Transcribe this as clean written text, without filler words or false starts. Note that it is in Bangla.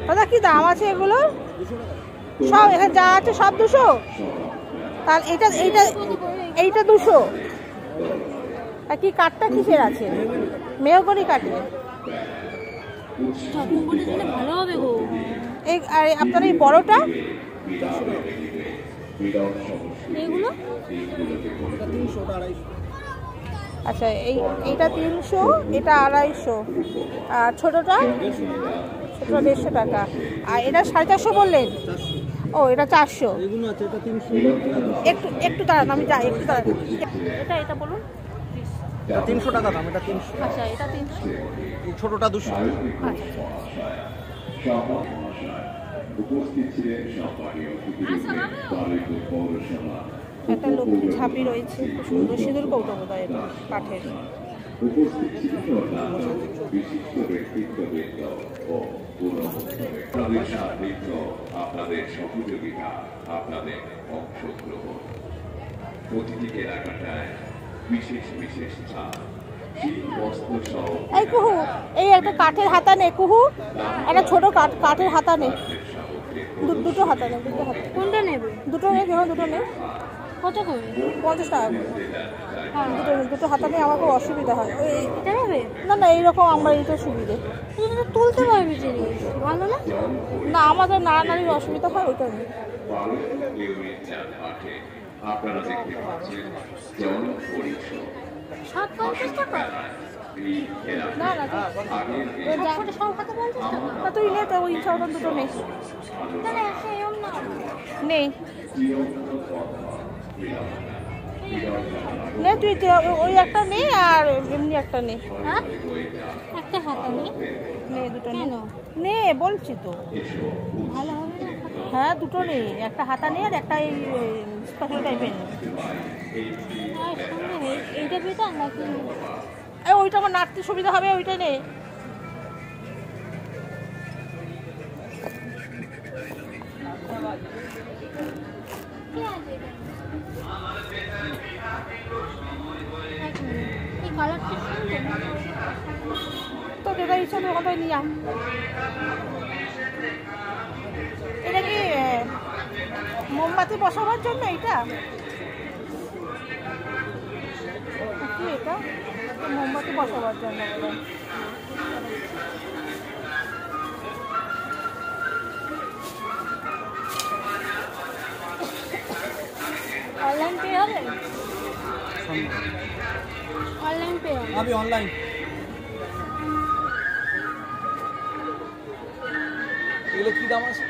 দাদা কি দাম আছে এগুলো? সব এখানে যা আছে সব 200? তাহলে এইটা এইটা এইটা 200। আর কি কাঠটা কিসের আছে? মেহগনি কাঠের। ভালো হবে গো। এই আর আপনার এই বড়টা এইগুলো আচ্ছা, এইটা 300, এটা 250, আর ছোটটা 150 টাকা। আর এটা 450 বললেন? ও এটা 400। একটু একটু দাঁড়ান, আমি যাই, একটু দাঁড়ান। এটা বলুন। 300 টাকা দাম, এটা 300। আচ্ছা, এটা 300, এই ছোটটা 200। আচ্ছা। একটা লক্ষ্মী ঝাঁপি রয়েছে, খুব সুন্দর সিঁদুর কৌটো বোধ হয়, এটা কাঠের। আপনাদের সহযোগিতা, আপনাদের অংশগ্রহণ, প্রতিটি কেনাকাটায় বিশেষ বিশেষ ছাড়। এই কুহু, এই একটা কাঠের হাতা নে কুহু, একটা ছোট কাঠের হাতা নে, দুটো হাতা নে, দুটো হাতা। কোনটা নেবে? দুটো নে, দুটো নে। কত করে? 50 টাকা করে। হ্যাঁ, দুটো হাতা নিয়ে আমার খুব অসুবিধা হয়। এটা নেবে? না এইরকম আমরা এইটা সুবিধে। তুমি তো তুলতে পারবে জিনিস, ভালো না? না, আমাদের নাড়ানাড়ির অসুবিধা হয়, ওইটা নেই। আপনারা দেখতে পাচ্ছেন জনপরিষদ 50 টাকা? না সব হাতে 50 টাকা? না, তুই নে তো, ওই ইচ্ছা মতন দুটো নে। নেই নে, তুই ওই একটা নে আর এমনি একটা নে। হ্যাঁ, একটা হাতা নেই নে, দুটো নে। কেন? নে বলছি তো। ভালো হবে না? হ্যাঁ, দুটো নে, একটা হাতা নে আর একটা এই স্পেশাল টাইপের নে। আর সঙ্গে এইটা পেতাম নাকি? ওইটা আমার নাড়তে সুবিধা হবে, ওইটা নে। এই কালারটা তো যেটা ইচ্ছা তো ওটাই নিয়ে আয়। এটা কি মোমবাতি বসাবার জন্য? এটা কি? এটা মোমবাতি বসাবার জন্য বলে। অনলাইন পে হবে? অনলাইন পে হবে? আমি অনলাইন। এগুলো কি দাম আছে?